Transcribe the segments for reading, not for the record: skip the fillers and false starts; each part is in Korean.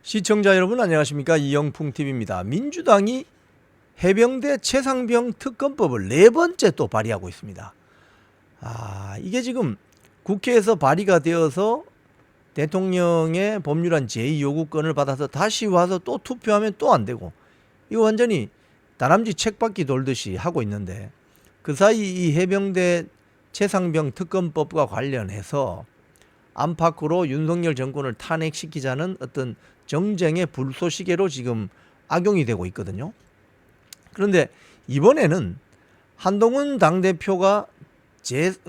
시청자 여러분 안녕하십니까? 이영풍TV입니다. 민주당이 해병대 최상병 특검법을 네 번째 또 발의하고 있습니다. 이게 지금 국회에서 발의가 되어서 대통령의 법률안 제2요구권을 받아서 다시 와서 또 투표하면 또 안 되고, 이거 완전히 다람쥐 책바퀴 돌듯이 하고 있는데, 그 사이 이 해병대 최상병 특검법과 관련해서 안팎으로 윤석열 정권을 탄핵시키자는 어떤 정쟁의 불쏘시개로 지금 악용이 되고 있거든요. 그런데 이번에는 한동훈 당대표가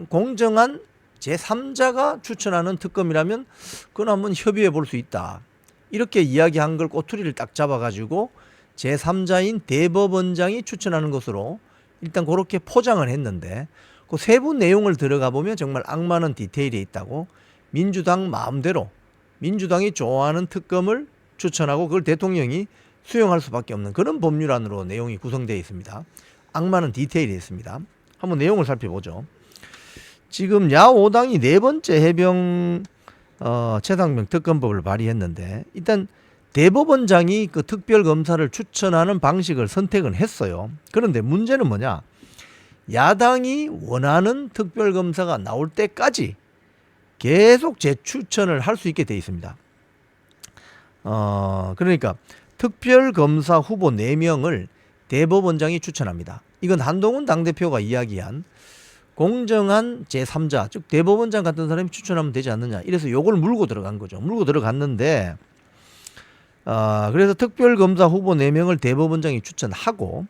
공정한 제3자가 추천하는 특검이라면 그건 한번 협의해 볼 수 있다, 이렇게 이야기한 걸 꼬투리를 딱 잡아가지고 제3자인 대법원장이 추천하는 것으로 일단 그렇게 포장을 했는데, 그 세부 내용을 들어가 보면 정말 악마는 디테일에 있다고, 민주당 마음대로 민주당이 좋아하는 특검을 추천하고 그걸 대통령이 수용할 수밖에 없는 그런 법률안으로 내용이 구성되어 있습니다. 악마는 디테일에 있습니다. 한번 내용을 살펴보죠. 지금 야5당이 네 번째 해병 최상병 특검법을 발의했는데, 일단 대법원장이 그 특별검사를 추천하는 방식을 선택은 했어요. 그런데 문제는 뭐냐, 야당이 원하는 특별검사가 나올 때까지 계속 재추천을 할 수 있게 돼 있습니다. 그러니까 특별검사 후보 4명을 대법원장이 추천합니다. 이건 한동훈 당대표가 이야기한 공정한 제3자, 즉 대법원장 같은 사람이 추천하면 되지 않느냐, 이래서 요걸 물고 들어간 거죠. 물고 들어갔는데, 그래서 특별검사 후보 4명을 대법원장이 추천하고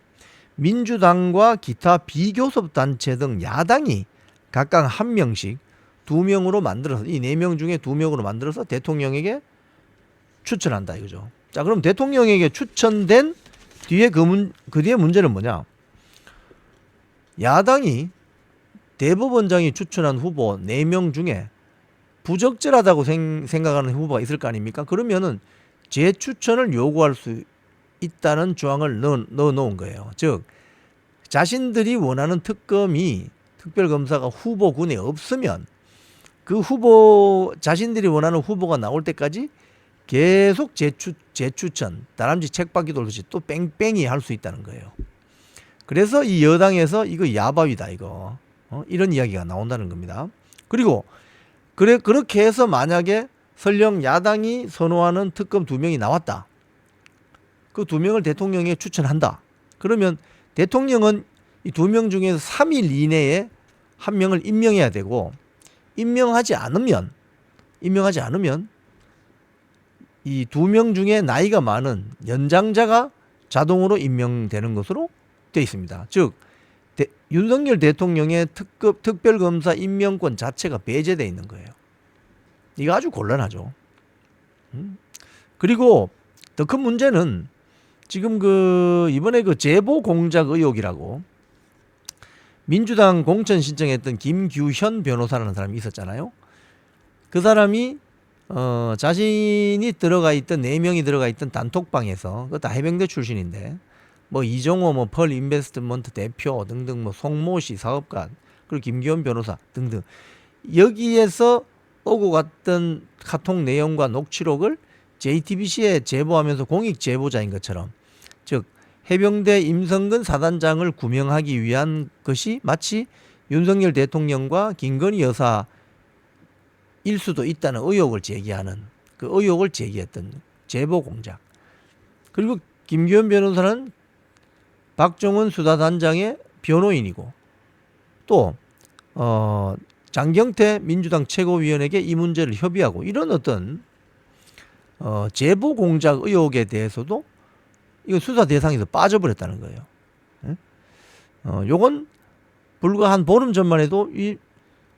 민주당과 기타 비교섭 단체 등 야당이 각각 1명씩 2명으로 만들어서, 이 4명 중에 2명으로 만들어서 대통령에게 추천한다 이거죠. 자, 그럼 대통령에게 추천된 뒤에 그 뒤에 문제는 뭐냐? 야당이 대법원장이 추천한 후보 4명 중에 부적절하다고 생각하는 후보가 있을 거 아닙니까? 그러면은 재추천을 요구할 수 있다는 조항을 넣어 놓은 거예요. 즉, 자신들이 원하는 특별검사가 후보군에 없으면 그 후보, 자신들이 원하는 후보가 나올 때까지 계속 재추천, 다람쥐 책바퀴 돌듯이 또 뺑뺑이 할 수 있다는 거예요. 그래서 이 여당에서 이거 야바위다 이거, 이런 이야기가 나온다는 겁니다. 그리고 그렇게 해서 만약에 설령 야당이 선호하는 특검 2명이 나왔다, 그 2명을 대통령에 추천한다, 그러면 대통령은 이 2명 중에서 3일 이내에 1명을 임명해야 되고, 임명하지 않으면 이 2명 중에 나이가 많은 연장자가 자동으로 임명되는 것으로 되어 있습니다. 즉, 윤석열 대통령의 특별검사 임명권 자체가 배제되어 있는 거예요. 이거 아주 곤란하죠. 그리고 더 큰 문제는 지금 이번에 제보 공작 의혹이라고 민주당 공천 신청했던 김규현 변호사라는 사람이 있었잖아요. 그 사람이 자신이 들어가 있던 4명이 들어가 있던 단톡방에서, 그거 다 해병대 출신인데, 뭐 이종호 펄 인베스트먼트 대표 등등, 송모 씨 사업가, 그리고 김규현 변호사 등등, 여기에서 오고 갔던 카톡 내용과 녹취록을 JTBC에 제보하면서 공익 제보자인 것처럼, 즉 해병대 임성근 사단장을 구명하기 위한 것이 마치 윤석열 대통령과 김건희 여사일 수도 있다는 의혹을 제기하는, 그 의혹을 제기했던 제보 공작. 그리고 김규현 변호사는 박정훈 수사단장의 변호인이고, 또 장경태 민주당 최고위원에게 이 문제를 협의하고, 이런 어떤 제보 공작 의혹에 대해서도 이거 수사 대상에서 빠져버렸다는 거예요. 요건 불과 한 보름 전만 해도 이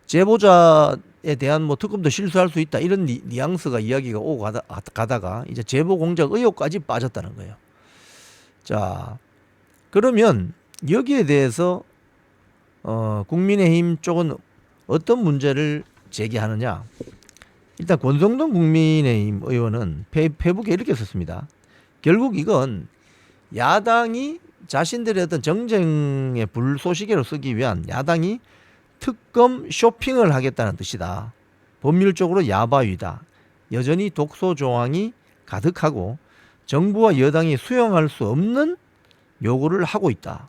제보자에 대한 특검도 실수할 수 있다, 이런 뉘앙스가 이야기가 오고 가다가 이제 제보 공작 의혹까지 빠졌다는 거예요. 자, 그러면 여기에 대해서 국민의힘 쪽은 어떤 문제를 제기하느냐? 일단 권성동 국민의힘 의원은 페이북에 이렇게 썼습니다. 결국 이건 야당이 자신들의 어떤 정쟁의 불쏘시개로 쓰기 위한, 야당이 특검 쇼핑을 하겠다는 뜻이다. 법률적으로 야바위다. 여전히 독소 조항이 가득하고 정부와 여당이 수용할 수 없는 요구를 하고 있다.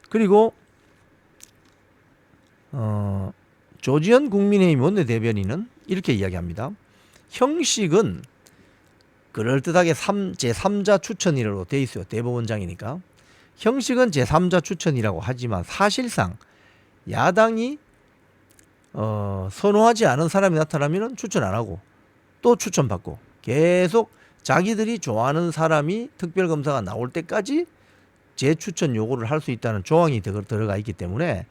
그리고 조지현 국민의힘 원내대변인은 이렇게 이야기합니다. 형식은 그럴듯하게 제3자 추천이라고 돼 있어요. 대법원장이니까. 형식은 제3자 추천이라고 하지만 사실상 야당이 선호하지 않은 사람이 나타나면 추천 안 하고 또 추천받고 계속 자기들이 좋아하는 사람이 특별검사가 나올 때까지 재추천 요구를 할 수 있다는 조항이 들어가 있기 때문에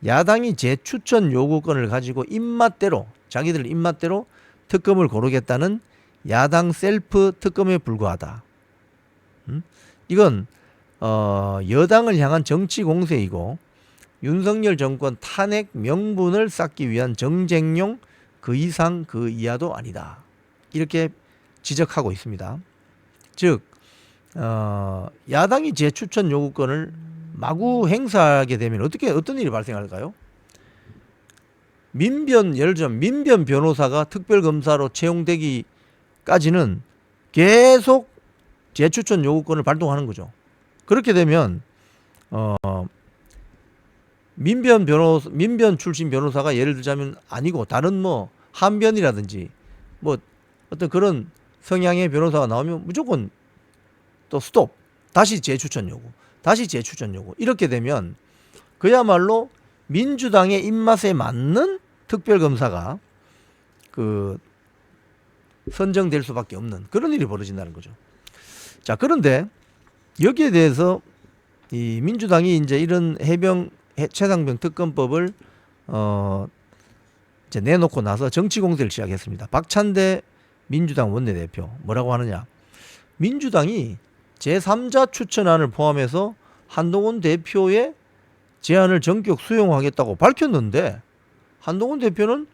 야당이 재추천 요구권을 가지고 입맛대로 자기들 입맛대로 특검을 고르겠다는 야당 셀프 특검에 불과하다. 이건 여당을 향한 정치 공세이고 윤석열 정권 탄핵 명분을 쌓기 위한 정쟁용 그 이상 그 이하도 아니다. 이렇게 지적하고 있습니다. 즉 야당이 재추천 요구권을 마구 행사하게 되면 어떤 일이 발생할까요? 예를 들면 민변 변호사가 특별검사로 채용되기까지는 계속 재추천 요구권을 발동하는 거죠. 그렇게 되면 민변 출신 변호사가 예를 들자면 아니고 다른 뭐 한변이라든지 뭐 어떤 그런 성향의 변호사가 나오면 무조건 또 스톱, 다시 재추천 요구, 다시 재추천 요구. 이렇게 되면 그야말로 민주당의 입맛에 맞는 특별검사가 그 선정될 수밖에 없는 그런 일이 벌어진다는 거죠. 자, 그런데 여기에 대해서 이 민주당이 이제 이런 최상병 특검법을 이제 내놓고 나서 정치 공세를 시작했습니다. 박찬대 민주당 원내대표 뭐라고 하느냐? 민주당이 제3자 추천안을 포함해서 한동훈 대표의 제안을 전격 수용하겠다고 밝혔는데 한동훈 대표는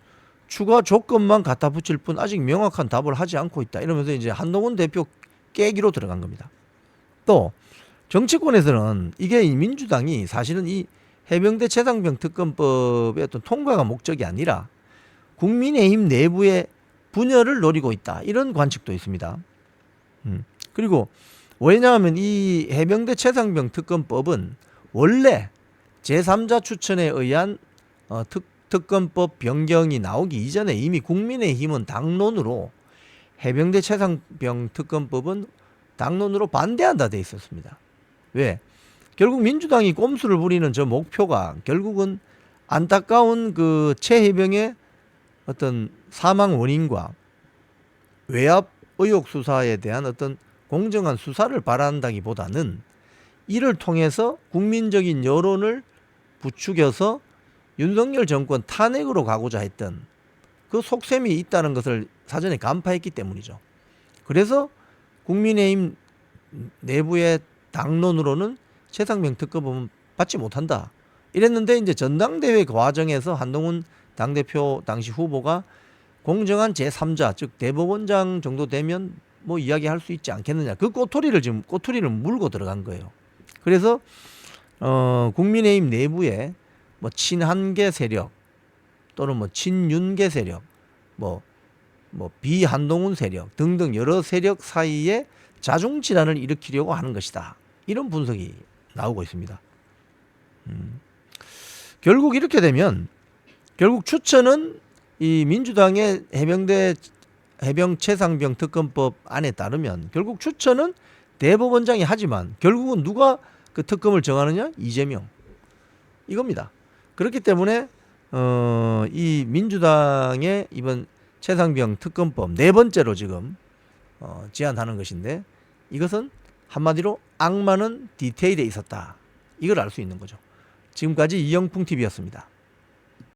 추가 조건만 갖다 붙일 뿐 아직 명확한 답을 하지 않고 있다. 이러면서 이제 한동훈 대표 깨기로 들어간 겁니다. 또 정치권에서는 이게 민주당이 사실은 이 해병대 최상병 특검법의 어떤 통과가 목적이 아니라 국민의힘 내부의 분열을 노리고 있다. 이런 관측도 있습니다. 그리고 왜냐하면 이 해병대 최상병 특검법은 원래 제3자 추천에 의한 특검법 변경이 나오기 이전에 이미 국민의힘은 당론으로 해병대 최상병 특검법은 당론으로 반대한다 돼 있었습니다. 왜? 결국 민주당이 꼼수를 부리는 저 목표가 결국은 안타까운 그 최해병의 어떤 사망 원인과 외압 의혹 수사에 대한 어떤 공정한 수사를 바란다기보다는 이를 통해서 국민적인 여론을 부추겨서 윤석열 정권 탄핵으로 가고자 했던 그 속셈이 있다는 것을 사전에 간파했기 때문이죠. 그래서 국민의힘 내부의 당론으로는 최상병 특검은 받지 못한다. 이랬는데 이제 전당대회 과정에서 한동훈 당대표 당시 후보가 공정한 제3자 즉 대법원장 정도 되면 뭐 이야기할 수 있지 않겠느냐. 그 꼬투리를 물고 들어간 거예요. 그래서 국민의힘 내부에 뭐 친한계 세력 또는 뭐 친윤계 세력 뭐 비한동훈 세력 등등 여러 세력 사이에 자중질환을 일으키려고 하는 것이다. 이런 분석이 나오고 있습니다. 결국 이렇게 되면 결국 추천은 이 민주당의 해병 최상병 특검법 안에 따르면 결국 추천은 대법원장이 하지만 결국은 누가 그 특검을 정하느냐? 이재명. 이겁니다. 그렇기 때문에 이 민주당의 이번 최상병 특검법 네 번째로 지금 제안하는 것인데 이것은 한마디로 악마는 디테일에 있었다. 이걸 알 수 있는 거죠. 지금까지 이영풍 TV였습니다.